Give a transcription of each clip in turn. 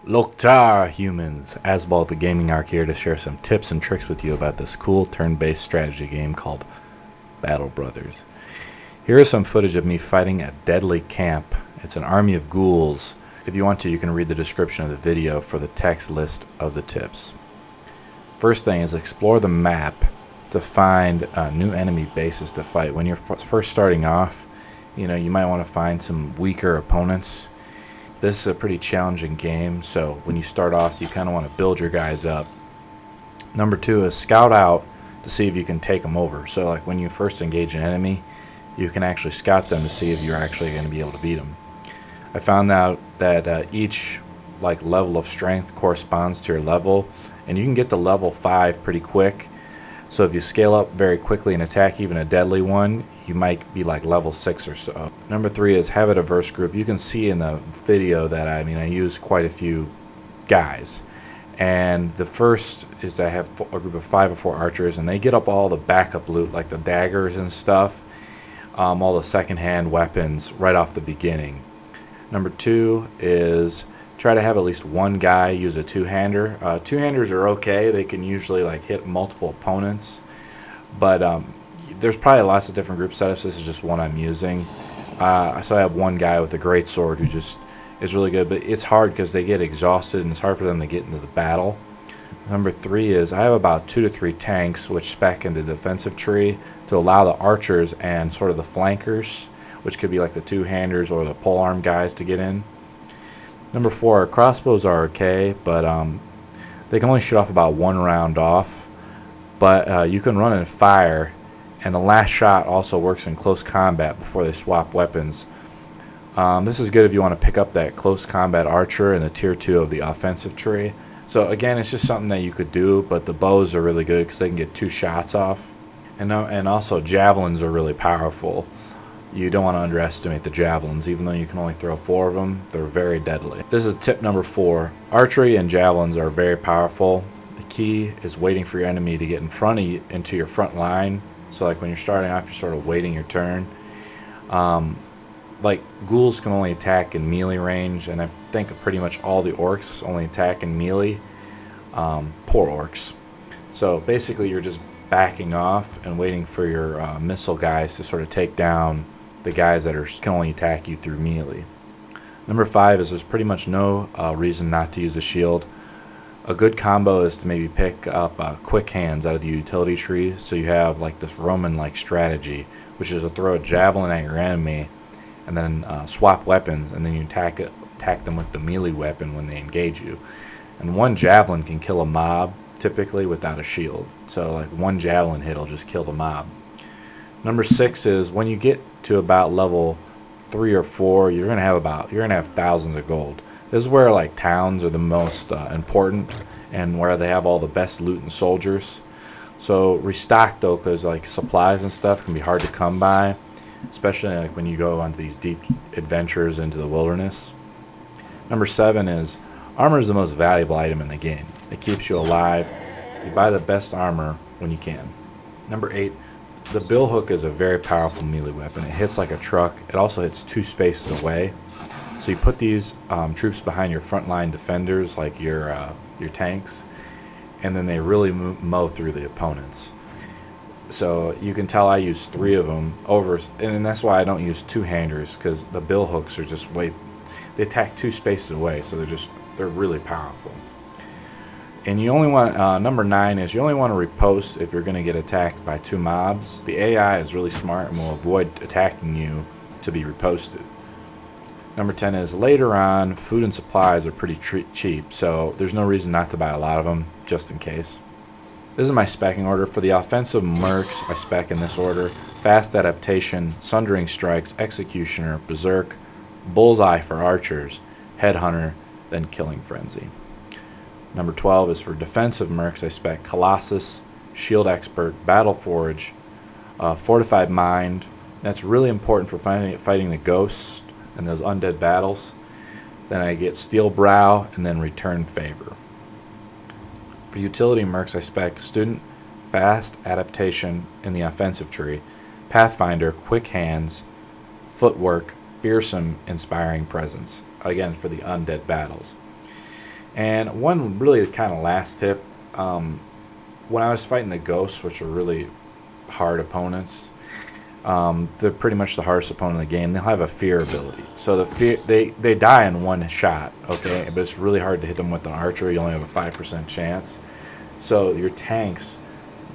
Lok'tar Humans, Azbolg the Gaming Orc here to share some tips and tricks with you about this cool turn-based strategy game called Battle Brothers. Here is some footage of me fighting a deadly camp. It's an army of ghouls. If you want to, you can read the description of the video for the text list of the tips. First thing is explore the map to find new enemy bases to fight. When you're first starting off, you might want to find some weaker opponents. This is a pretty challenging game, so when you start off, you kind of want to build your guys up. Number two is scout out to see if you can take them over. So like when you first engage an enemy, you can actually scout them to see if you're actually going to be able to beat them. I found out that each level of strength corresponds to your level, and you can get to level 5 pretty quick. So if you scale up very quickly and attack even a deadly one, you might be like level 6 or so. Number 3 is have a diverse group. You can see in the video that I use quite a few guys. And the first is that I have a group of 5 or 4 archers, and they get up all the backup loot like the daggers and stuff, all the secondhand weapons right off the beginning. Number 2 is try to have at least one guy use a two-hander. Two-handers are okay. They can usually hit multiple opponents, but there's probably lots of different group setups. This is just one I'm using. So I have one guy with a great sword who just is really good, but it's hard because they get exhausted and it's hard for them to get into the battle. Number 3 is I have about 2 to 3 tanks which spec in the defensive tree to allow the archers and sort of the flankers, which could be like the two-handers or the polearm guys, to get in. Number 4, crossbows are okay, but they can only shoot off about 1 round off. But you can run and fire, and the last shot also works in close combat before they swap weapons. This is good if you want to pick up that close combat archer in the tier 2 of the offensive tree. So again, it's just something that you could do, but the bows are really good because they can get 2 shots off. And also javelins are really powerful. You don't want to underestimate the javelins. Even though you can only throw 4 of them, they're very deadly. This is tip number 4. Archery and javelins are very powerful. The key is waiting for your enemy to get in front of you, into your front line. So like when you're starting off, you're sort of waiting your turn. Ghouls can only attack in melee range, and I think pretty much all the orcs only attack in melee. Poor orcs. So basically you're just backing off and waiting for your missile guys to sort of take down the guys that can only attack you through melee. Number 5 is there's pretty much no reason not to use a shield. A good combo is to maybe pick up quick hands out of the utility tree, so you have this Roman-like strategy, which is to throw a javelin at your enemy and then swap weapons, and then you attack them with the melee weapon when they engage you. And one javelin can kill a mob typically without a shield. So one javelin hit will just kill the mob. Number 6 is when you get to about level 3 or 4, you're gonna have thousands of gold. This is where towns are the most important, and where they have all the best loot and soldiers. So restock though, because supplies and stuff can be hard to come by, especially when you go on these deep adventures into the wilderness. Number 7 is armor is the most valuable item in the game. It keeps you alive. You buy the best armor when you can. Number 8, the billhook is a very powerful melee weapon. It hits like a truck. It also hits 2 spaces away. So you put these troops behind your frontline defenders, like your tanks, and then they really mow through the opponents. So you can tell I use 3 of them over, and that's why I don't use two-handers, because the billhooks are just they attack 2 spaces away, so they're really powerful. And you only want, number 9 is you only want to riposte if you're going to get attacked by 2 mobs. The AI is really smart and will avoid attacking you to be riposted. Number 10 is later on, food and supplies are pretty cheap, so there's no reason not to buy a lot of them, just in case. This is my specking order. For the offensive mercs, I spec in this order: fast adaptation, sundering strikes, executioner, berserk, bullseye for archers, headhunter, then killing frenzy. Number 12 is for defensive mercs. I spec Colossus, shield expert, battle forge, fortified mind. That's really important for fighting the ghosts and those undead battles. Then I get steel brow and then return favor. For utility mercs, I spec student, fast adaptation in the offensive tree, pathfinder, quick hands, footwork, fearsome, inspiring presence. Again, for the undead battles. And one really kind of last tip, when I was fighting the ghosts, which are really hard opponents, they're pretty much the hardest opponent in the game. They'll have a fear ability, so the fear they die in one shot, okay, but it's really hard to hit them with an archer. You only have a 5% chance. So your tanks,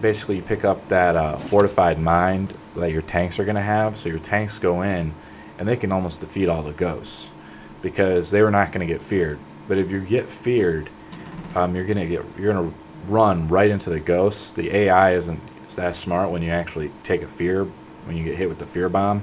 basically you pick up that fortified mind that your tanks are going to have, so your tanks go in and they can almost defeat all the ghosts because they were not going to get feared. But if you get feared, you're gonna run right into the ghosts. The AI isn't that smart when you actually take a fear, when you get hit with the fear bomb.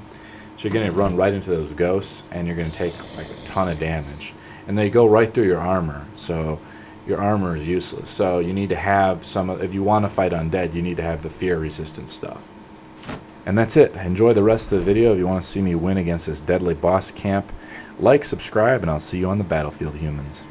So you're gonna run right into those ghosts and you're gonna take like a ton of damage. And they go right through your armor, so your armor is useless. So you need to have if you want to fight undead, you need to have the fear resistant stuff. And that's it. Enjoy the rest of the video. If you want to see me win against this deadly boss camp, like, subscribe, and I'll see you on the battlefield, humans.